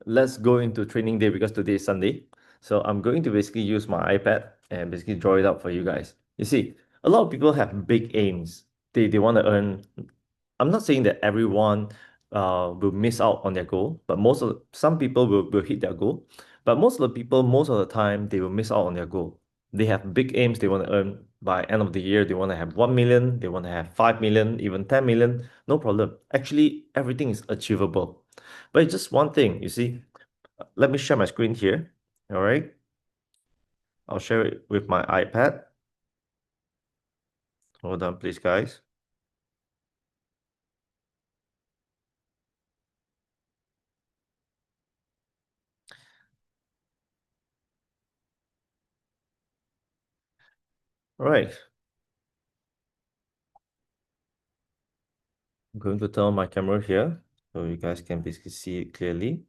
let's go into training day because today is Sunday. So I'm going to basically use my iPad and basically draw it out for you guys. You see, a lot of people have big aims. They want to earn. I'm not saying that everyone will miss out on their goal, but some people will hit their goal. But most of the people, most of the time, they will miss out on their goal. They have big aims they want to earn by end of the year. They want to have 1 million, they want to have 5 million, even 10 million. No problem. Actually, everything is achievable. But it's just one thing, you see. Let me share my screen here. All right. I'll share it with my iPad. Hold on, please, guys. All right. I'm going to turn on my camera here so you guys can basically see it clearly.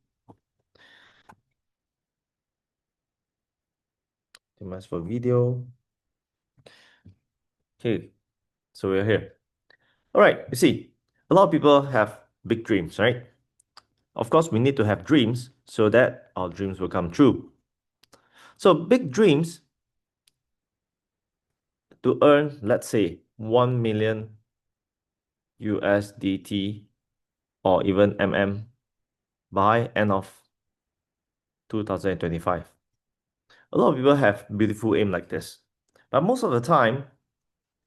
Optimize for video. Okay, so we're here. All right, you see, a lot of people have big dreams, right? Of course, we need to have dreams so that our dreams will come true. So big dreams to earn, let's say, 1 million USDT or even by end of 2025. A lot of people have beautiful aim like this. But most of the time,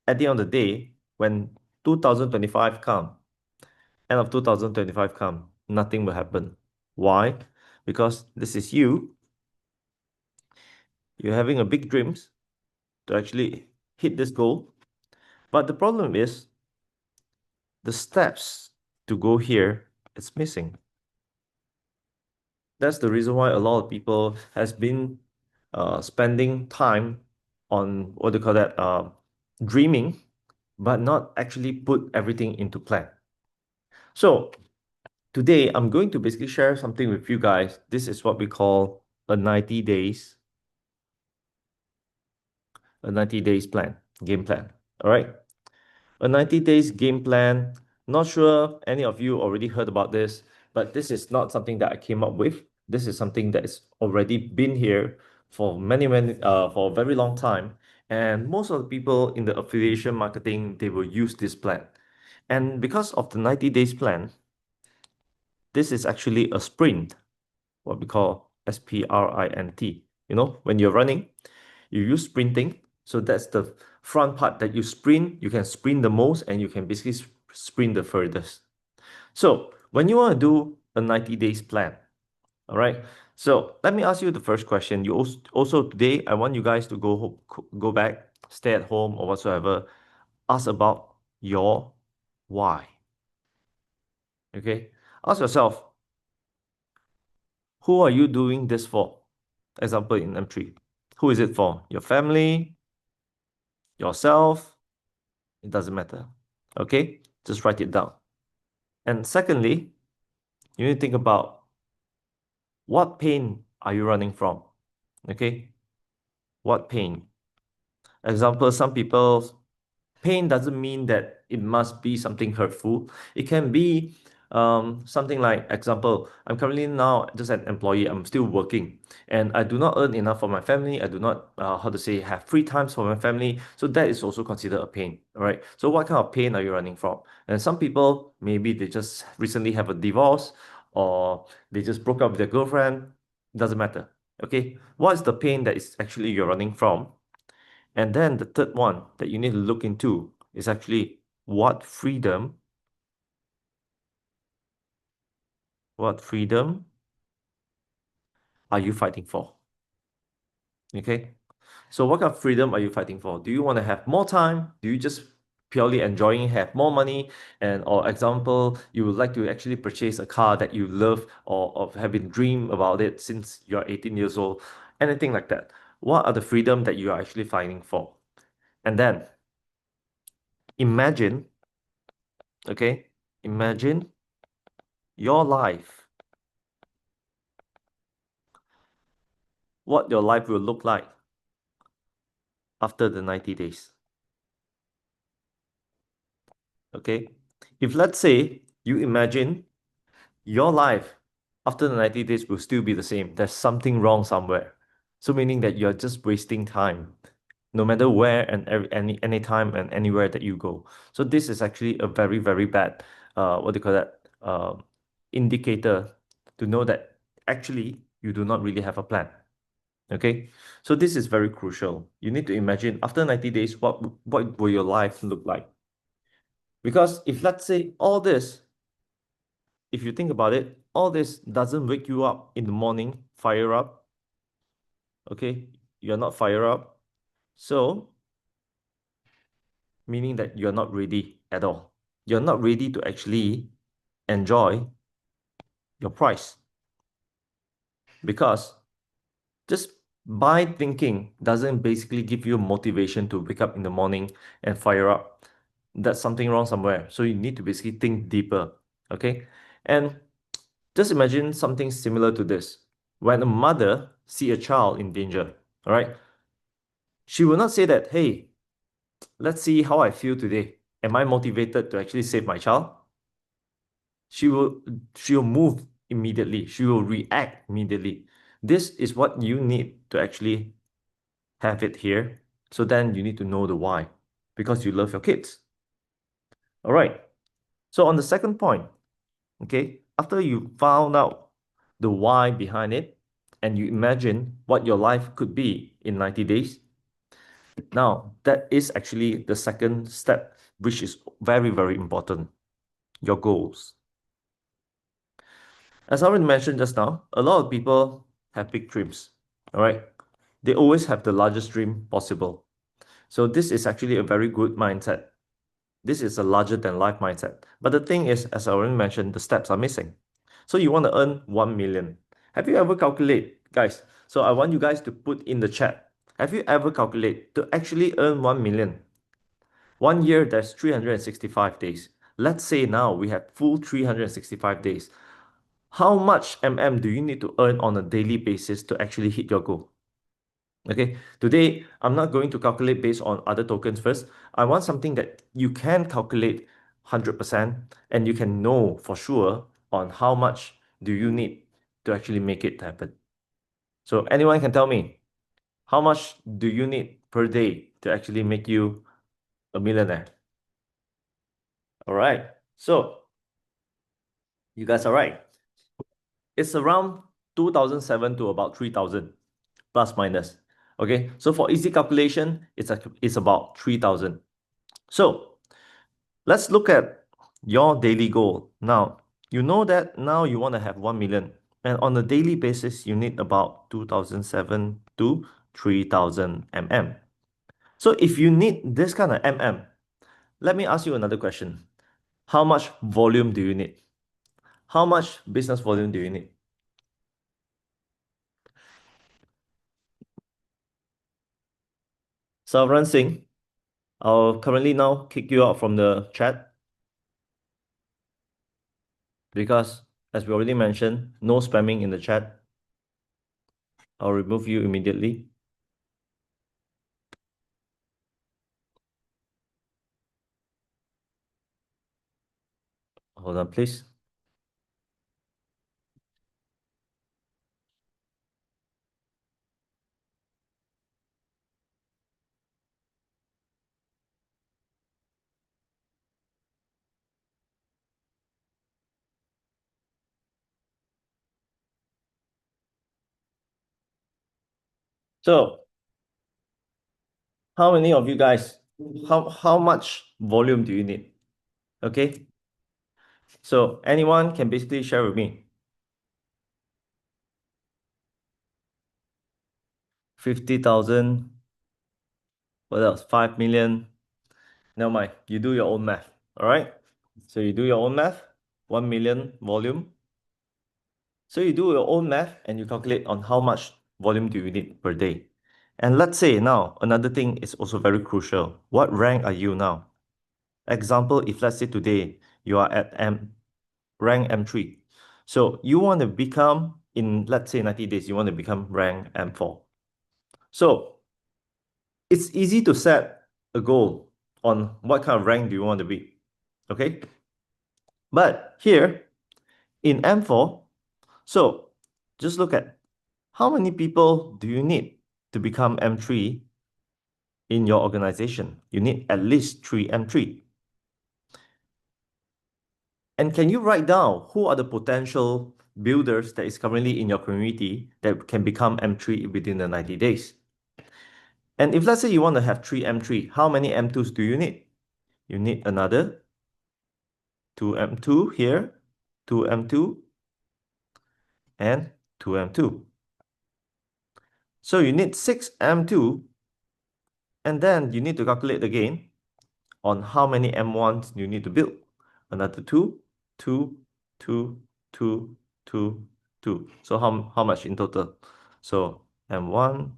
at the end of the day, when 2025 come, end of 2025 come, nothing will happen. Why? Because this is you're having a big dreams to actually hit this goal. But the problem is the steps to go here, it's missing. That's the reason why a lot of people has been spending time on what do you call that, dreaming, but not actually put everything into plan. So today I'm going to basically share something with you guys. This is what we call a 90 days, plan, game plan. All right. A 90 days game plan. Not sure any of you already heard about this, but this is not something that I came up with. This is something that is already been here for for a very long time. And most of the people in the affiliation marketing, they will use this plan. And because of the 90 days plan, this is actually a sprint, what we call sprint. You know, when you're running, you use sprinting. So that's the front part that you sprint. You can sprint the most and you can basically sprint the furthest. So when you want to do a 90 days plan, all right. So let me ask you the first question. You also today, I want you guys to go back, stay at home or whatsoever. Ask about your why. Okay. Ask yourself, who are you doing this for? Example in M3. Who is it for? Your family, yourself? It doesn't matter. Okay? Just write it down. And secondly, you need to think about what pain are you running from? Okay? What pain? Example, some people, pain doesn't mean that it must be something hurtful. It can be something like, example, I'm currently now just an employee. I'm still working and I do not earn enough for my family. I do not, how to say, have free times for my family. So that is also considered a pain, all right? So what kind of pain are you running from? And some people, maybe they just recently have a divorce or they just broke up with their girlfriend. Doesn't matter, okay? What is the pain that is actually you're running from? And then the third one that you need to look into is actually what freedom are you fighting for? Okay. So what kind of freedom are you fighting for? Do you want to have more time? Do you just purely enjoying have more money? And or example, you would like to actually purchase a car that you love or have been dream about it since you're 18 years old, anything like that. What are the freedom that you are actually fighting for? And then imagine, okay, imagine your life, what your life will look like after the 90 days. Okay. If let's say you imagine your life after the 90 days will still be the same. There's something wrong somewhere. So meaning that you're just wasting time, no matter where and any time and anywhere that you go. So this is actually a very, very bad, what do you call that, indicator to know that actually you do not really have a plan. Okay, so this is very crucial. You need to imagine after 90 days, what will your life look like? Because if let's say all this, if you think about it, all this doesn't wake you up in the morning, fire up, okay? You're not fire up. So, meaning that you're not ready at all. You're not ready to actually enjoy your price. Because just by thinking doesn't basically give you motivation to wake up in the morning and fire up. That's something wrong somewhere. So you need to basically think deeper, okay? And just imagine something similar to this. When a mother see a child in danger, all right, she will not say that, hey, let's see how I feel today. Am I motivated to actually save my child? She will she will move immediately. She will react immediately. This is what you need to actually have it here. So then you need to know the why, because you love your kids. All right. So on the second point, okay, after you found out the why behind it and you imagine what your life could be in 90 days, now that is actually the second step, which is very, very important, your goals. As I already mentioned just now, a lot of people have big dreams, all right? They always have the largest dream possible. So this is actually a very good mindset. This is a larger than life mindset. But the thing is, as I already mentioned, the steps are missing. So you want to earn 1 million. Have you ever calculate, guys? So I want you guys to put in the chat. Have you ever calculate to actually earn 1 million? 1 year, there's 365 days. Let's say now we have full 365 days. How much do you need to earn on a daily basis to actually hit your goal? Okay, today I'm not going to calculate based on other tokens first. I want something that you can calculate 100% and you can know for sure on how much do you need to actually make it happen. So anyone can tell me, how much do you need per day to actually make you a millionaire? All right, so you guys are right. It's around 2007 to about 3000 plus minus. Okay, so for easy calculation, it's about 3000. So let's look at your daily goal. Now, you know that now you want to have 1 million. And on a daily basis, you need about 2007 to 3000 mm. So if you need this kind of mm, let me ask you another question. How much volume do you need? How much business volume do you need? Savran Singh, I'll currently now kick you out from the chat because, as we already mentioned, no spamming in the chat. I'll remove you immediately. Hold on, please. So, how many of you guys, how much volume do you need? Okay. So anyone can basically share with me. 50,000. What else? 5 million. Never mind. You do your own math. All right. So you do your own math. 1 million volume. So you do your own math and you calculate on how much volume do you need per day. And let's say now, another thing is also very crucial. What rank are you now? Example, if let's say today you are at rank M3. So you want to become, in let's say 90 days, you want to become rank M4. So it's easy to set a goal on what kind of rank do you want to be. Okay. But here in M4, So just look at how many people do you need to become M3 in your organization? You need at least 3 M3. And can you write down who are the potential builders that is currently in your community that can become M3 within the 90 days? And if let's say you want to have 3 M3, how many M2s do you need? You need another 2 M2 here, 2 M2, and 2 M2. So you need 6 M2, and then you need to calculate again on how many M1s you need to build. Another 2, 2, 2, 2, 2, 2. So how much in total? So M1,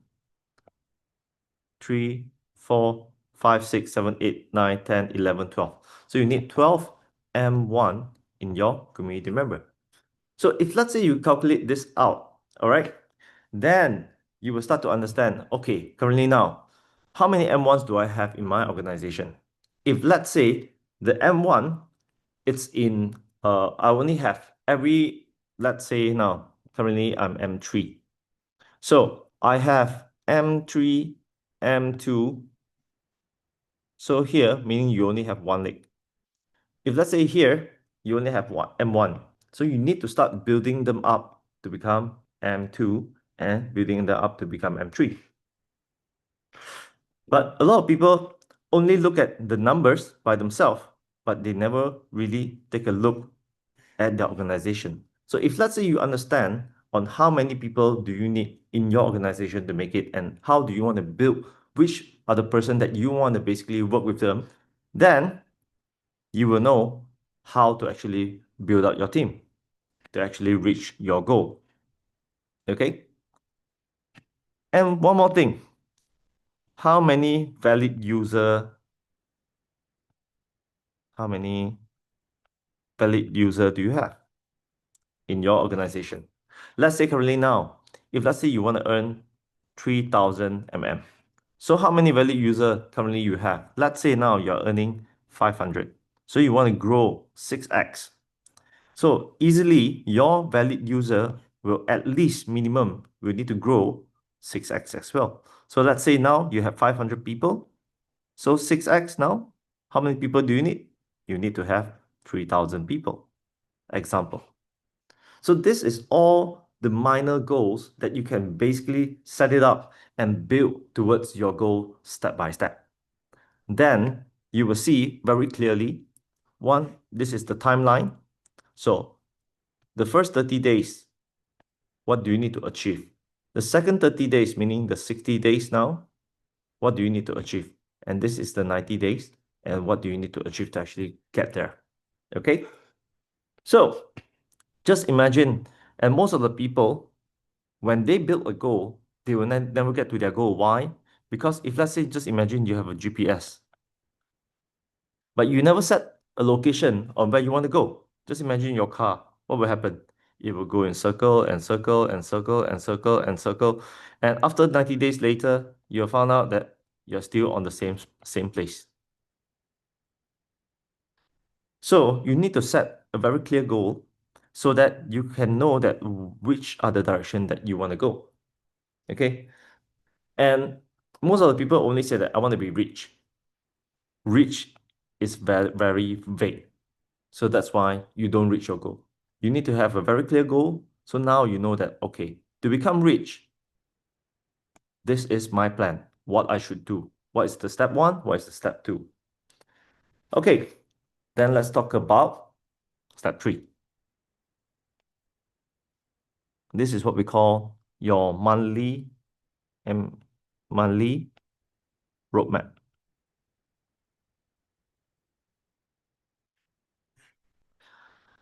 3, 4, 5, 6, 7, 8, 9, 10, 11, 12. So you need 12 M1 in your community member. So if let's say you calculate this out, all right, then you will start to understand, okay, currently now, how many M1s do I have in my organization? If let's say the M1, it's in, I only have let's say now, currently I'm M3. So I have M3, M2. So here, meaning you only have one leg. If let's say here, you only have one M1. So you need to start building them up to become M2 and building them up to become M3. But a lot of people only look at the numbers by themselves, but they never really take a look at their organization. So if let's say you understand on how many people do you need in your organization to make it and how do you want to build, which are the person that you want to basically work with them, then you will know how to actually build out your team to actually reach your goal. Okay? And one more thing. How many valid user do you have in your organization? Let's say currently now, if let's say you want to earn 3,000 mm. So how many valid user currently you have? Let's say now you're earning 500. So you want to grow 6x. So easily your valid user will at least minimum will need to grow 6x as well. So let's say now you have 500 people. So 6x now, how many people do you need? You need to have 3,000 people. Example. So this is all the minor goals that you can basically set it up and build towards your goal step by step. Then you will see very clearly, one, this is the timeline. So the first 30 days, what do you need to achieve? The second 30 days, meaning the 60 days now, what do you need to achieve? And this is the 90 days. And what do you need to achieve to actually get there? Okay? So just imagine, and most of the people, when they build a goal, they will never get to their goal. Why? Because if let's say, just imagine you have a GPS, but you never set a location on where you want to go. Just imagine your car. What will happen? It will go in circle and circle and circle and circle and circle. And after 90 days later, you'll find out that you're still on the same place. So you need to set a very clear goal so that you can know that which are the direction that you want to go. Okay? And most of the people only say that I want to be rich. Rich is very, very vague. So that's why you don't reach your goal. You need to have a very clear goal. So now you know that, okay, to become rich, this is my plan, what I should do. What is the step 1? What is the step 2? Okay, then let's talk about step 3. This is what we call your monthly roadmap.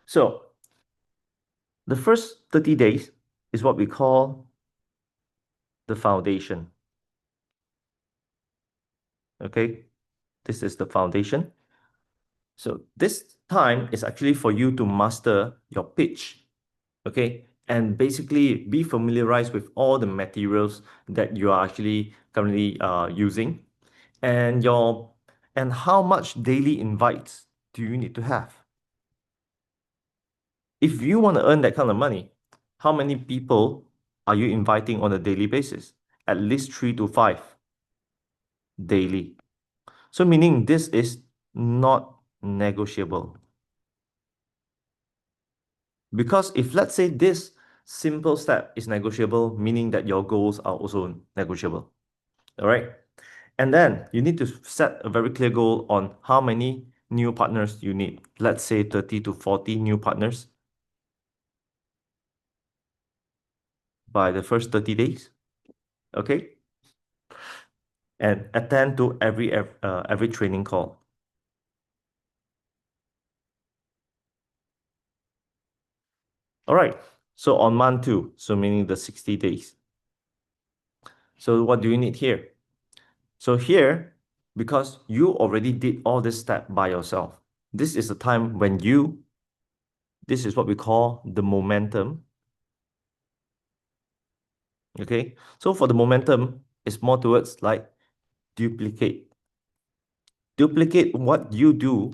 So the first 30 days is what we call the foundation. Okay, this is the foundation. So this time is actually for you to master your pitch. Okay, and basically be familiarized with all the materials that you are actually currently using, and how much daily invites do you need to have. If you want to earn that kind of money, how many people are you inviting on a daily basis? At least 3 to 5 daily. So meaning this is not negotiable. Because if let's say this simple step is negotiable, meaning that your goals are also negotiable. All right. And then you need to set a very clear goal on how many new partners you need. Let's say 30 to 40 new partners by the first 30 days. Okay. And attend to every training call. All right. So on month 2, so meaning the 60 days. So what do you need here? So here, because you already did all this step by yourself, this is the time when this is what we call the momentum. Okay. So for the momentum, it's more towards like duplicate. Duplicate what you do.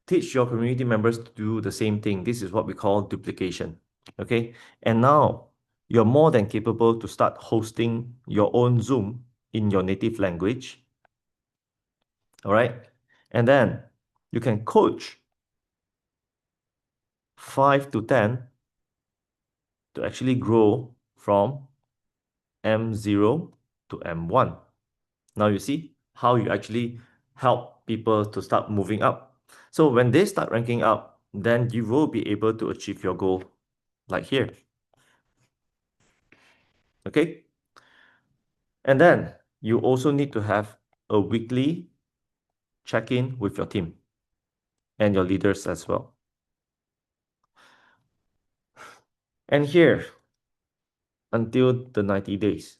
Teach your community members to do the same thing. This is what we call duplication. Okay. And now you're more than capable to start hosting your own Zoom in your native language. All right. And then you can coach 5 to 10 to actually grow from M0 to M1. Now you see how you actually help people to start moving up. So when they start ranking up, then you will be able to achieve your goal like here. Okay. And then you also need to have a weekly check-in with your team and your leaders as well. And here, until the 90 days,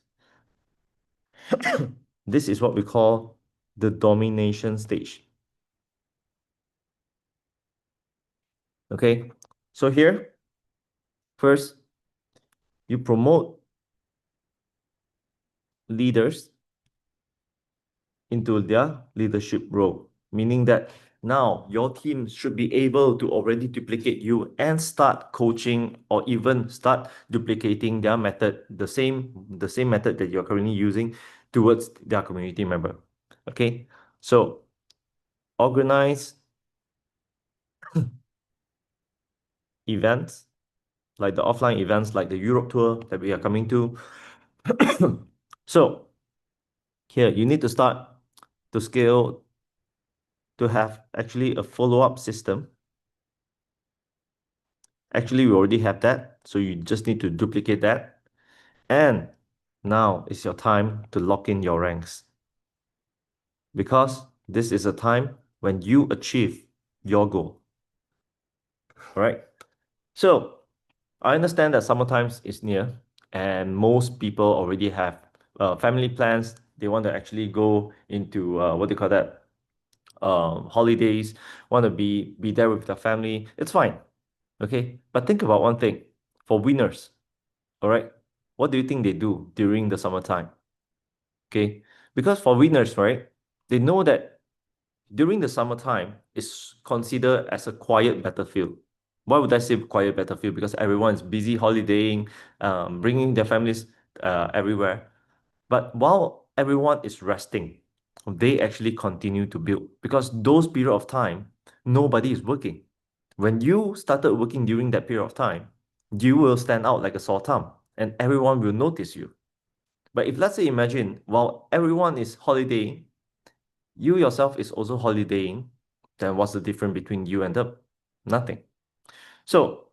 this is what we call the domination stage. Okay, so here, first, you promote leaders into their leadership role, meaning that now your team should be able to already duplicate you and start coaching or even start duplicating their method, the same method that you're currently using towards their community member. Okay, so organize events like the offline events like the Europe tour that we are coming to. So here you need to start to scale to have actually a follow-up system. Actually, we already have that, so you just need to duplicate that. And now is your time to lock in your ranks, because this is a time when you achieve your goal. All right. So I understand that summertime is near, and most people already have family plans. They want to actually go into what they call that holidays. Want to be there with their family. It's fine. Okay, but think about one thing. For winners, all right, what do you think they do during the summertime? Okay, because for winners, right, they know that during the summertime is considered as a quiet battlefield. Why would I say quiet battlefield? Because everyone is busy holidaying, bringing their families everywhere. But while everyone is resting, they actually continue to build, because those period of time, nobody is working. When you started working during that period of time, you will stand out like a sore thumb and everyone will notice you. But if let's say imagine while everyone is holidaying, you yourself is also holidaying, then what's the difference between you and them? Nothing. So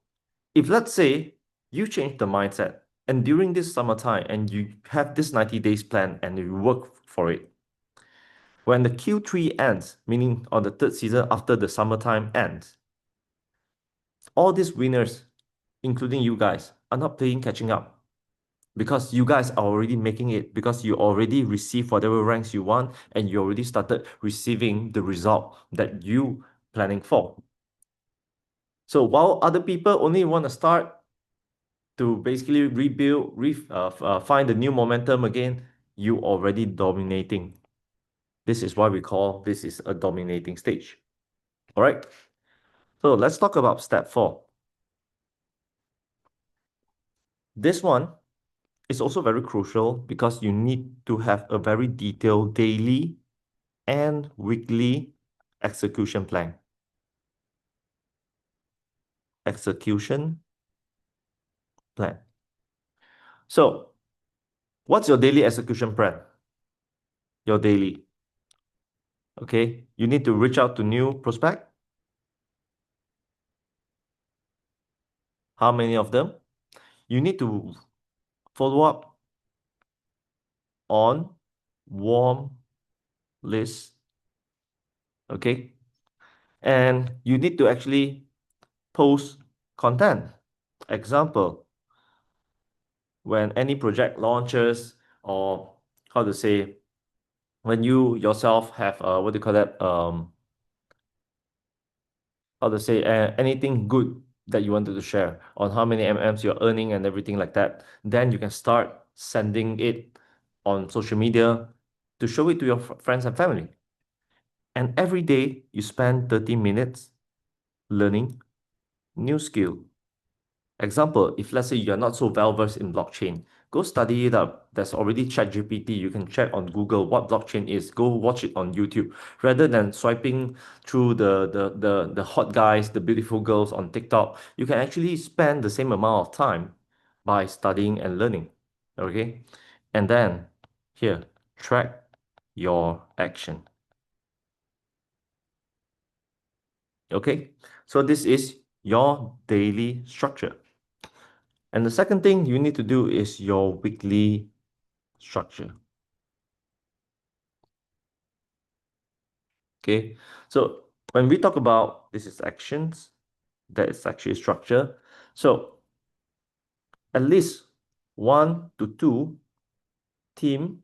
if let's say you change the mindset and during this summertime and you have this 90 days plan and you work for it, when the Q3 ends, meaning on the third season after the summertime ends, all these winners, including you guys, are not playing catching up, because you guys are already making it, because you already received whatever ranks you want and you already started receiving the result that you planning for. So while other people only want to start to basically rebuild, find the new momentum again, you already dominating. This is why we call this is a dominating stage. All right. So let's talk about step 4. This one is also very crucial because you need to have a very detailed daily and weekly execution plan. Execution plan. So, what's your daily execution plan? Your daily. Okay, you need to reach out to new prospect. How many of them? You need to follow up on warm list. Okay, and you need to actually post content. Example, when any project launches, or how to say, when you yourself have what do you call that? How to say, anything good that you wanted to share on how many MMs you're earning and everything like that, then you can start sending it on social media to show it to your friends and family. And every day you spend 30 minutes learning new skill. Example, if let's say you're not so well versed in blockchain, go study it up. There's already ChatGPT. You can check on Google what blockchain is. Go watch it on YouTube rather than swiping through the hot guys, the beautiful girls on TikTok. You can actually spend the same amount of time by studying and learning. Okay? And then here, track your action. Okay? So this is your daily structure. And the second thing you need to do is your weekly structure. Okay, so when we talk about this is actions, that is actually structure. So at least 1 to 2 team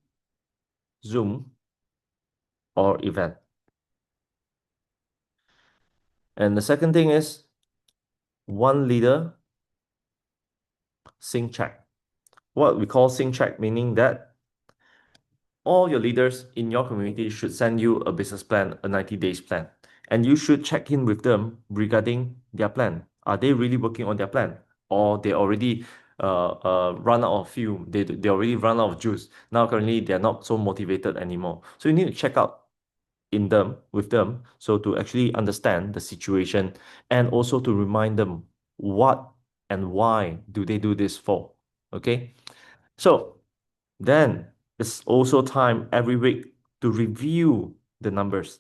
Zoom or event. And the second thing is one leader sync check. What we call sync check, meaning that all your leaders in your community should send you a business plan, a 90 days plan, and you should check in with them regarding their plan. Are they really working on their plan, or they already run out of fuel? They already run out of juice. Now currently they're not so motivated anymore. So you need to check out in them with them, so to actually understand the situation and also to remind them what and why do they do this for. Okay, so then it's also time every week to review the numbers.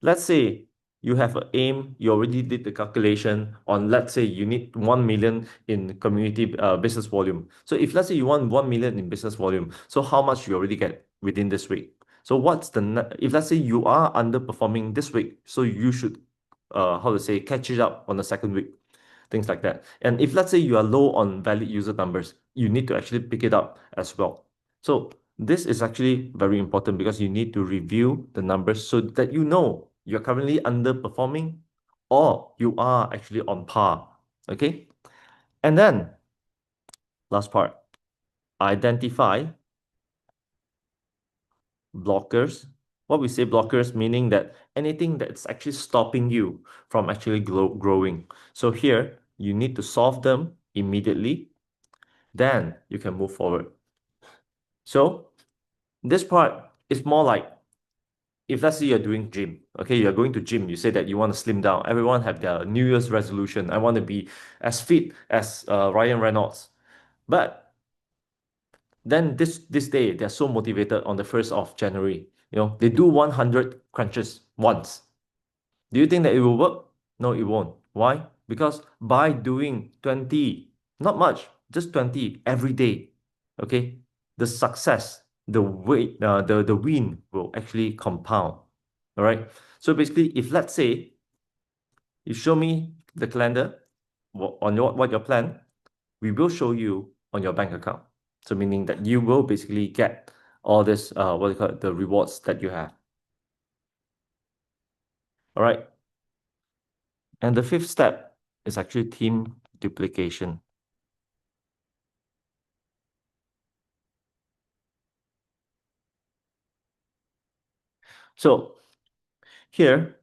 Let's say you have an aim, you already did the calculation on, let's say you need 1 million in community business volume. So if let's say you want 1 million in business volume, so how much you already get within this week? So what's if let's say you are underperforming this week, so you should, how to say, catch it up on the second week, things like that. And if let's say you are low on valid user numbers, you need to actually pick it up as well. So this is actually very important because you need to review the numbers so that you know you're currently underperforming or you are actually on par. Okay. And then last part, identify blockers. What we say blockers, meaning that anything that's actually stopping you from actually growing. So here you need to solve them immediately. Then you can move forward. So this part is more like, if let's say you're doing gym, okay, you're going to gym, you say that you want to slim down. Everyone have their New Year's resolution. I want to be as fit as Ryan Reynolds. But then this day, they're so motivated on the 1st of January. You know, they do 100 crunches once. Do you think that it will work? No, it won't. Why? Because by doing 20, not much, just 20 every day, okay, the success, the weight, the win will actually compound. All right. So basically, if let's say you show me the calendar on what your plan, we will show you on your bank account. So meaning that you will basically get all this what do you call it, the rewards that you have. All right. And the fifth step is actually team duplication. So here,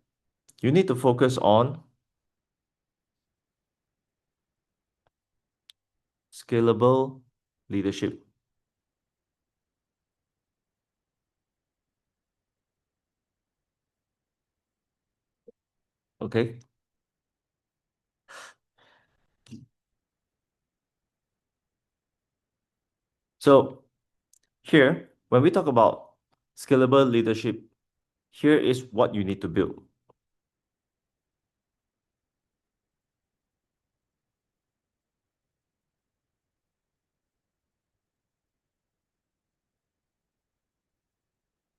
you need to focus on scalable leadership. Okay. So here, when we talk about scalable leadership, here is what you need to build.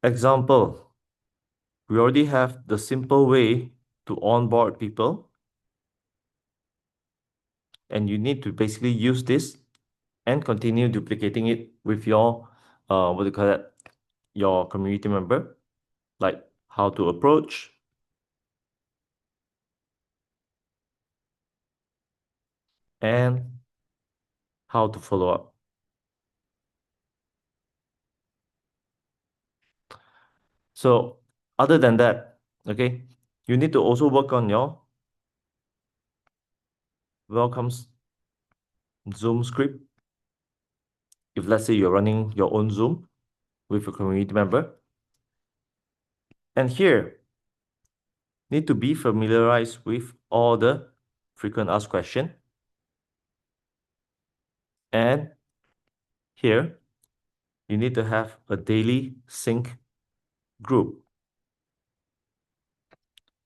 Example, we already have the simple way to onboard people, and you need to basically use this and continue duplicating it with your, what do you call that, your community member, like how to approach and how to follow up. So other than that, okay, you need to also work on your welcomes Zoom script. If let's say you're running your own Zoom with a community member, and here need to be familiarized with all the frequent asked question. And here you need to have a daily sync group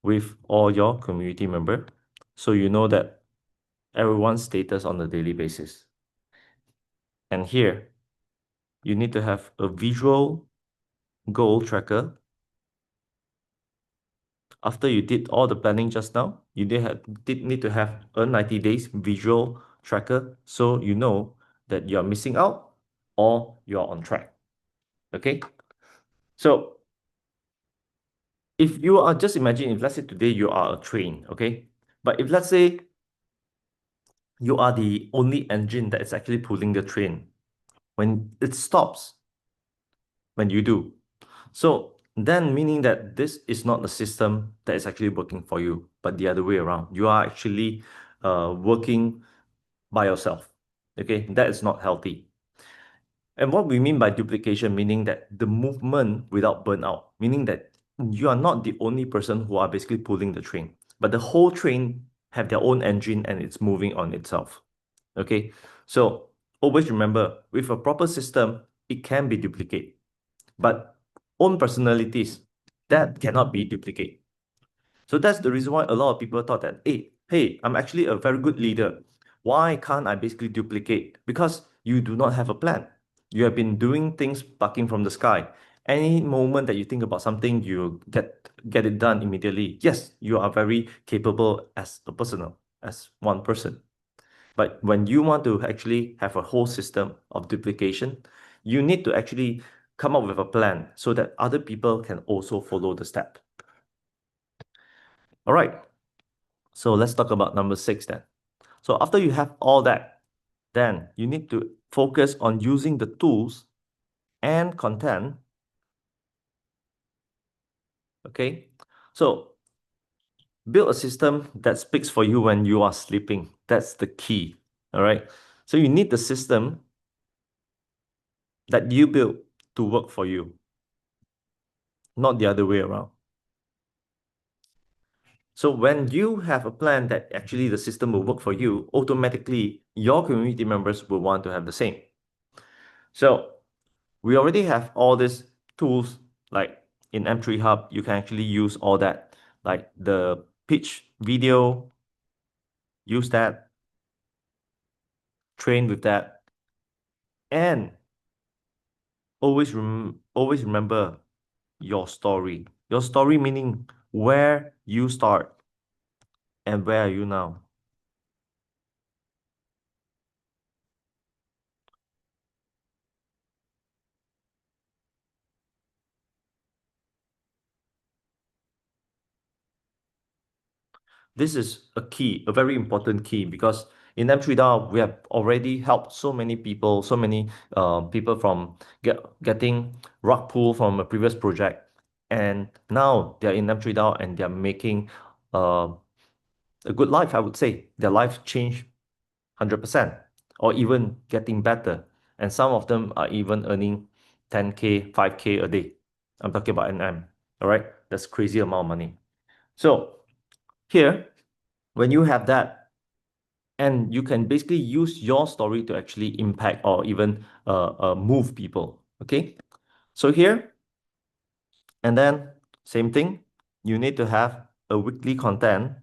with all your community member, so you know that everyone's status on a daily basis. And here you need to have a visual goal tracker. After you did all the planning just now, you did need to have a 90 days visual tracker, so you know that you're missing out or you're on track. Okay, so if you are, just imagine, if let's say today you are a train, okay, but if let's say you are the only engine that is actually pulling the train, when it stops, when you do, so then meaning that this is not the system that is actually working for you, but the other way around. You are actually working by yourself. Okay, that is not healthy. And what we mean by duplication, meaning that the movement without burnout, meaning that you are not the only person who are basically pulling the train, but the whole train have their own engine and it's moving on itself. Okay, so always remember, with a proper system, it can be duplicated, but own personalities, that cannot be duplicated. So that's the reason why a lot of people thought that, hey, I'm actually a very good leader. Why can't I basically duplicate? Because you do not have a plan. You have been doing things bucking from the sky. Any moment that you think about something, you get it done immediately. Yes, you are very capable as a person, as one person. But when you want to actually have a whole system of duplication, you need to actually come up with a plan so that other people can also follow the step. All right. So let's talk about number 6 then. So after you have all that, then you need to focus on using the tools and content. Okay. So build a system that speaks for you when you are sleeping. That's the key. All right. So you need the system that you build to work for you, not the other way around. So when you have a plan that actually the system will work for you, automatically your community members will want to have the same. So we already have all these tools, like in M3 Hub, you can actually use all that, like the pitch video, use that, train with that, and always remember your story. Your story meaning where you start and where are you now. This is a key, a very important key, because in M3DAO, we have already helped so many people, so many people from getting rug pull from a previous project. And now they're in M3DAO and they're making uh, a good life, I would say. Their life changed 100%. or even getting better. And some of them are even earning 10K, 5K a day. I'm talking about NM. All right. That's crazy amount of money. So here, when you have that, and you can basically use your story to actually impact or even move people. Okay. So here, and then same thing, you need to have a weekly content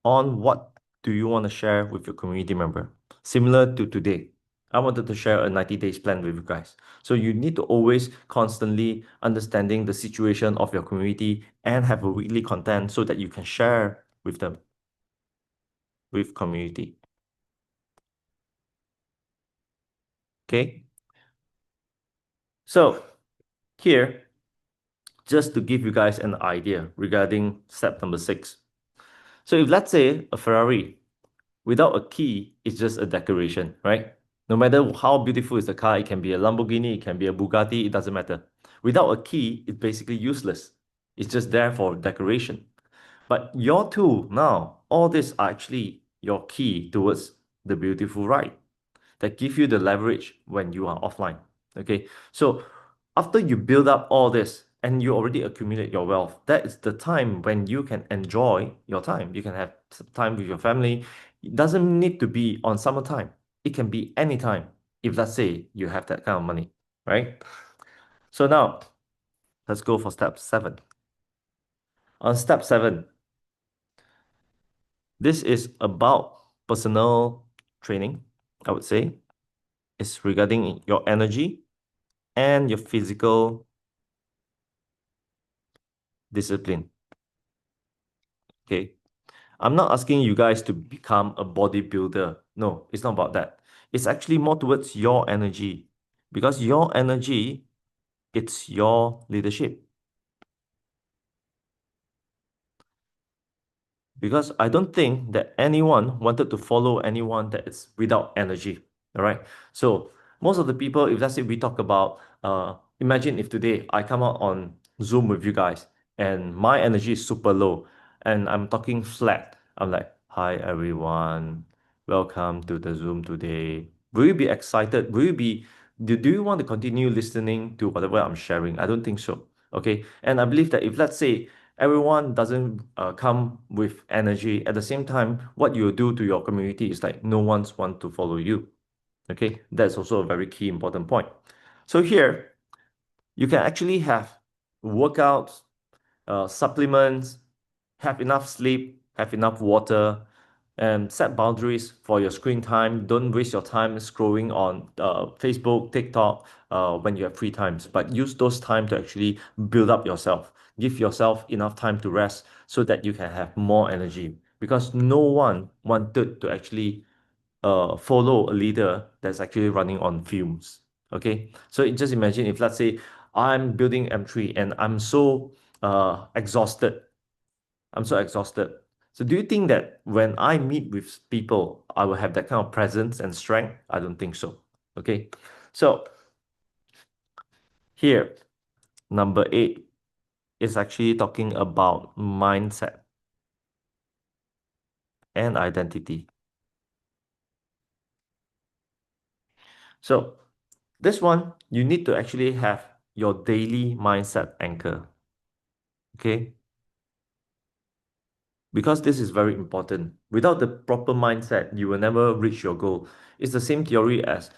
on what do you want to share with your community member. Similar to today, I wanted to share a 90 days plan with you guys. So you need to always constantly understanding the situation of your community and have a weekly content so that you can share with them, with community. Okay. So here, just to give you guys an idea regarding step number 6. So if let's say a Ferrari without a key, it's just a decoration, right? No matter how beautiful is the car, it can be a Lamborghini, it can be a Bugatti, it doesn't matter. Without a key, it's basically useless. It's just there for decoration. But your tool now, all these are actually your key towards the beautiful ride that give you the leverage when you are offline. Okay, so after you build up all this and you already accumulate your wealth, that is the time when you can enjoy your time. You can have time with your family. It doesn't need to be on summertime. It can be anytime if let's say you have that kind of money, right? So now let's go for step 7. On step 7, this is about personal training, I would say. It's regarding your energy and your physical discipline. Okay. I'm not asking you guys to become a bodybuilder. No, it's not about that. It's actually more towards your energy because your energy, it's your leadership. Because I don't think that anyone wanted to follow anyone that is without energy. All right. So most of the people, if let's say we talk about, imagine if today I come out on Zoom with you guys and my energy is super low and I'm talking flat. I'm like, hi everyone, welcome to the Zoom today. Will you be excited? Do you want to continue listening to whatever I'm sharing? I don't think so. Okay. And I believe that if let's say everyone doesn't come with energy. At the same time, what you do to your community is like no one's want to follow you. Okay, that's also a very key important point. So here, you can actually have workouts, supplements, have enough sleep, have enough water, and set boundaries for your screen time. Don't waste your time scrolling on Facebook, TikTok when you have free times, but use those time to actually build up yourself. Give yourself enough time to rest so that you can have more energy. Because no one wanted to actually follow a leader that's actually running on fumes. Okay, so just imagine if let's say I'm building M3 and I'm so exhausted. I'm so exhausted. So do you think that when I meet with people, I will have that kind of presence and strength? I don't think so. Okay. So here, number 8 is actually talking about mindset and identity. So this one, you need to actually have your daily mindset anchor. Okay. Because this is very important. Without the proper mindset, you will never reach your goal. It's the same theory as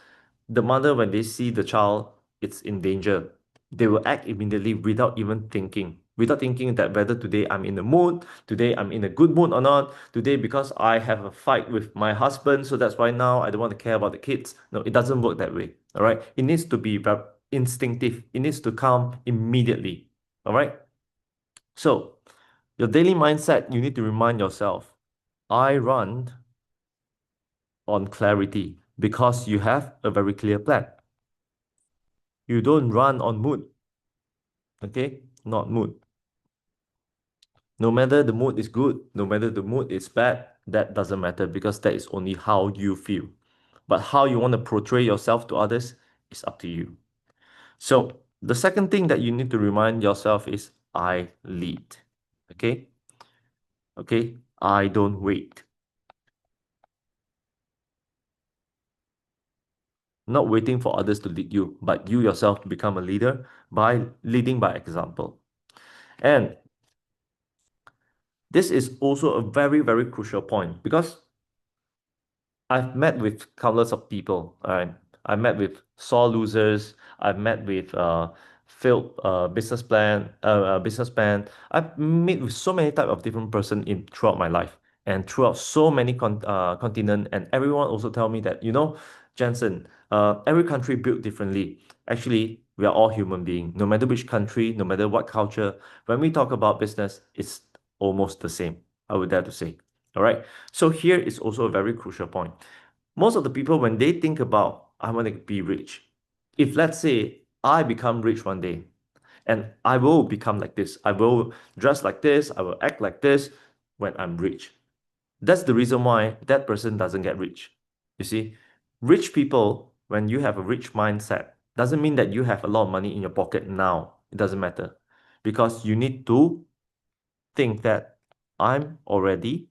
the mother, when they see the child, it's in danger. They will act immediately without thinking that whether today I'm in the mood, today I'm in a good mood or not, today because I have a fight with my husband, so that's why now I don't want to care about the kids. No, it doesn't work that way. All right. It needs to be instinctive. It needs to come immediately. All right. So your daily mindset, you need to remind yourself, I run on clarity because you have a very clear plan. You don't run on mood. Okay? Not mood. No matter the mood is good, no matter the mood is bad, that doesn't matter because that is only how you feel. But how you want to portray yourself to others is up to you. So the second thing that you need to remind yourself is I lead. Okay? Okay? I don't wait. not waiting for others to lead you, but you yourself become a leader by leading by example. And this is also a very, very crucial point because I've met with countless of people. All right. I've met with sore losers. I've met with failed businessman. I've met with so many type of different person in throughout my life and throughout so many continent. And everyone also tell me that, Jensen, every country built differently. Actually, we are all human beings. No matter which country, no matter what culture, when we talk about business, it's almost the same. I would dare to say. All right. So here is also a very crucial point. Most of the people, when they think about, I want to be rich, if let's say I become rich one day and I will become like this, I will dress like this, I will act like this when I'm rich. That's the reason why that person doesn't get rich. You see, rich people, when you have a rich mindset, doesn't mean that you have a lot of money in your pocket now. It doesn't matter because you need to think that I'm already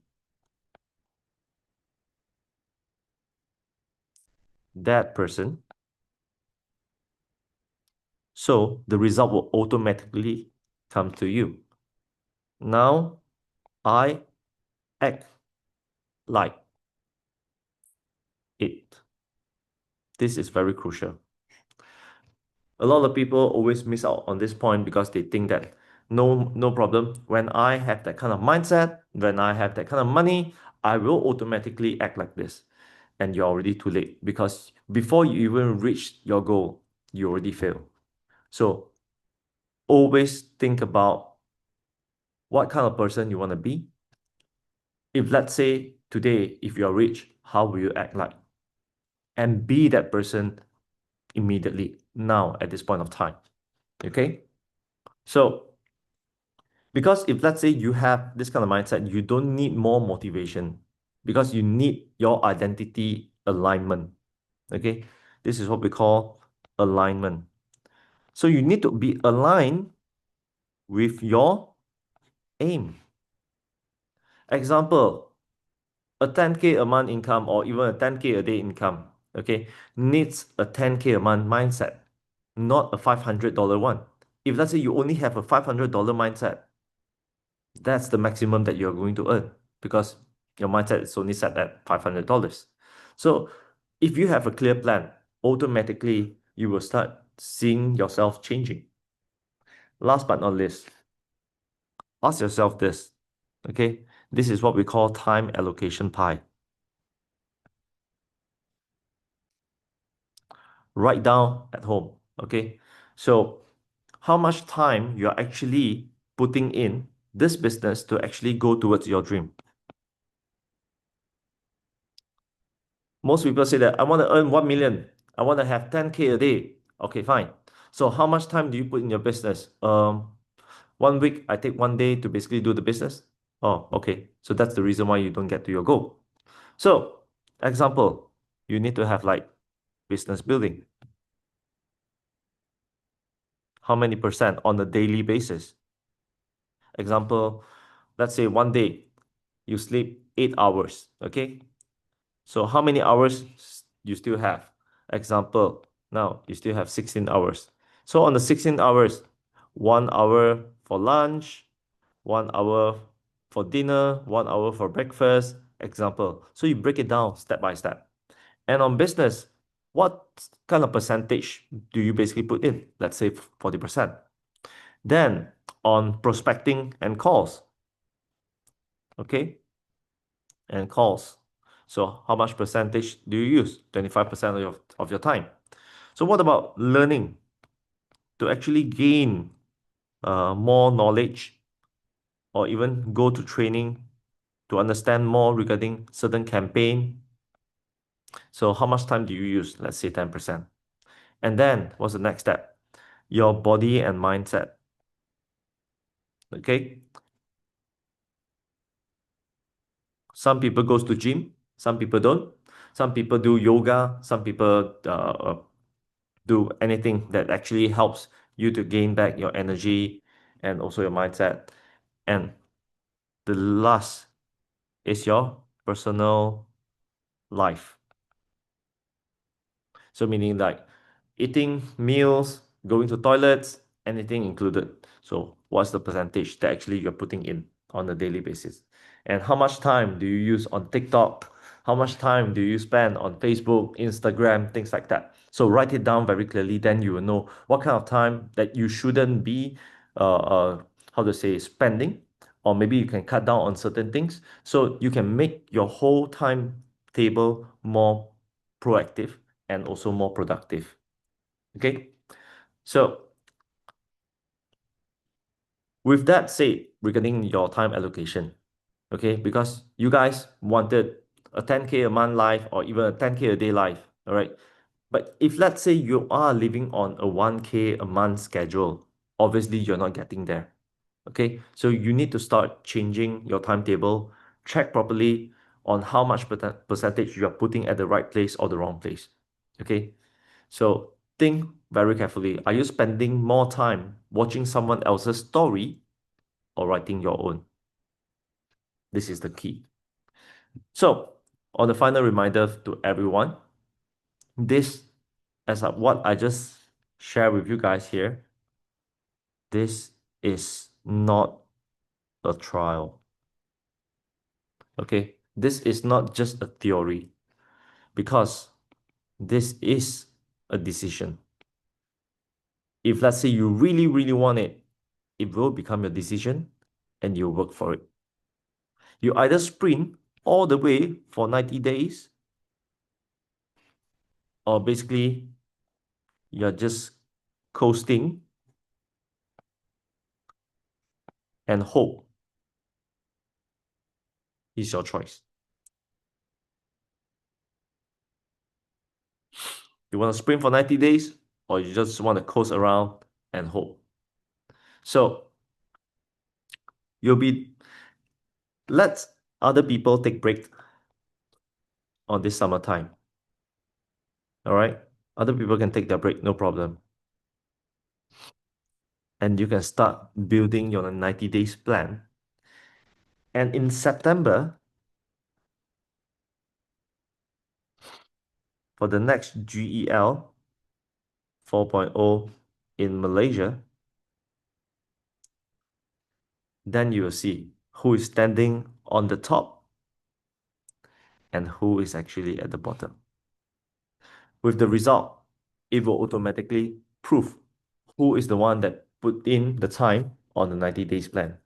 that person. So the result will automatically come to you. Now I act like it. This is very crucial. A lot of people always miss out on this point because they think that no problem. When I have that kind of mindset, when I have that kind of money, I will automatically act like this. And you're already too late because before you even reach your goal, you already fail. So always think about what kind of person you want to be. If let's say today, if you're rich, how will you act like? And be that person immediately, now, at this point of time. Okay? So, because if let's say you have this kind of mindset, you don't need more motivation because you need your identity alignment. Okay? This is what we call alignment. So, you need to be aligned with your aim. Example, a 10K a month income or even a 10K a day income, okay, needs a 10K a month mindset, not a $500 one. If let's say you only have a $500 mindset, that's the maximum that you're going to earn because your mindset is only set at $500. So if you have a clear plan, automatically you will start seeing yourself changing. Last but not least, ask yourself this, okay? This is what we call time allocation pie. Write down at home, okay? So how much time you're actually putting in this business to actually go towards your dream. Most people say that I want to earn 1 million. I want to have 10K a day. Okay, fine. So how much time do you put in your business? 1 week, I take 1 day to basically do the business. Oh, okay. So that's the reason why you don't get to your goal. So, example, you need to have like business building. How many percent on a daily basis? Example, let's say one day you sleep 8 hours, okay? So how many hours you still have? Example, now you still have 16 hours. So on the 16 hours, 1 hour for lunch, 1 hour for dinner, 1 hour for breakfast, example. So you break it down step by step. And on business, what kind of percentage do you basically put in? Let's say 40%. Then on prospecting and calls, okay? And calls. So how much percentage do you use? 25% of your time. So what about learning to actually gain more knowledge or even go to training to understand more regarding certain campaign? So how much time do you use? Let's say 10%. And then what's the next step? Your body and mindset. Okay. Some people goes to gym, some people don't. Some people do yoga, some people do anything that actually helps you to gain back your energy and also your mindset. And the last is your personal life. So meaning like eating meals, going to toilets, anything included. So what's the percentage that actually you're putting in on a daily basis? And how much time do you use on TikTok? How much time do you spend on Facebook, Instagram, things like that? So write it down very clearly, then you will know what kind of time that you shouldn't be how to say spending, or maybe you can cut down on certain things so you can make your whole timetable more proactive and also more productive. Okay, so with that said, regarding your time allocation, okay, because you guys wanted a 10K a month life or even a 10K a day life, all right? But if let's say you are living on a 1K a month schedule, obviously you're not getting there. Okay, so you need to start changing your timetable, check properly on how much percentage you are putting at the right place or the wrong place. Okay, so think very carefully. Are you spending more time watching someone else's story or writing your own? This is the key. So, on the final reminder to everyone, this, as what I just shared with you guys here, this is not a trial. Okay, this is not just a theory, because this is a decision. If let's say you really, really want it, it will become your decision and you work for it. You either sprint all the way for 90 days, or basically you're just coasting and hope is your choice. You want to sprint for 90 days, or you just want to coast around and hope. So let other people take break on this summertime. All right? Other people can take their break, no problem. And you can start building your 90 days plan. And in September, for the next GEL 4.0 in Malaysia, then you will see who is standing on the top and who is actually at the bottom. With the result, it will automatically prove who is the one that put in the time on the 90 days plan.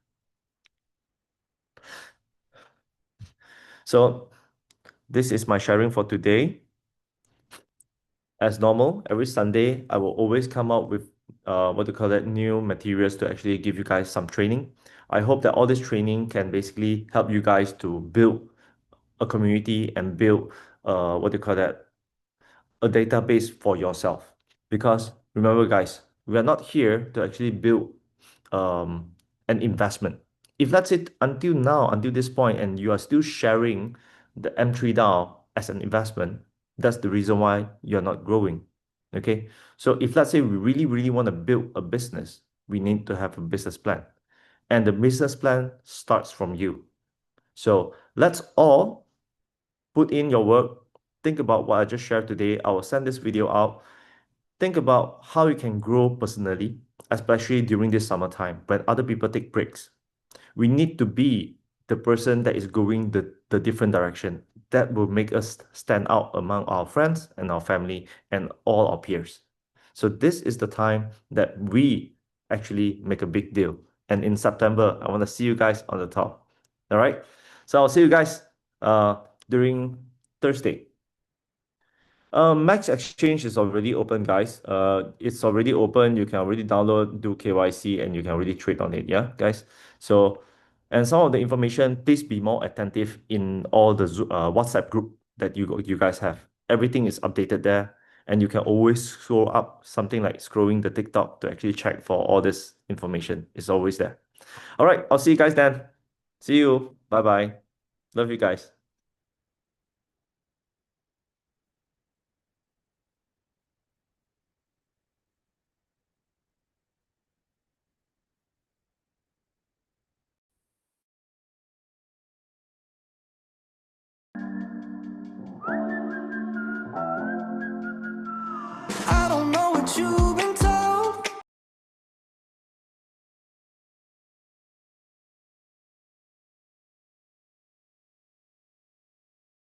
So this is my sharing for today. As normal, every Sunday, I will always come out with new materials to actually give you guys some training. I hope that all this training can basically help you guys to build a community and build a database for yourself. Because remember, guys, we are not here to actually build an investment. If let's say until now, until this point, and you are still sharing the M3DAO as an investment, that's the reason why you're not growing. Okay. So if let's say we really, really want to build a business, we need to have a business plan. And the business plan starts from you. So let's all put in your work. Think about what I just shared today. I will send this video out. Think about how you can grow personally, especially during this summertime when other people take breaks. We need to be the person that is going the different direction. That will make us stand out among our friends and our family and all our peers. So this is the time that we actually make a big deal. And in September, I want to see you guys on the top. All right. So I'll see you guys during Thursday. Max Exchange is already open, guys. It's already open. You can already download, do KYC, and you can already trade on it. Yeah, guys. So, and some of the information, please be more attentive in all the WhatsApp group that you guys have. Everything is updated there, and you can always scroll up something like scrolling the TikTok to actually check for all this information. It's always there. All right, I'll see you guys then. See you. Bye bye. Love you guys.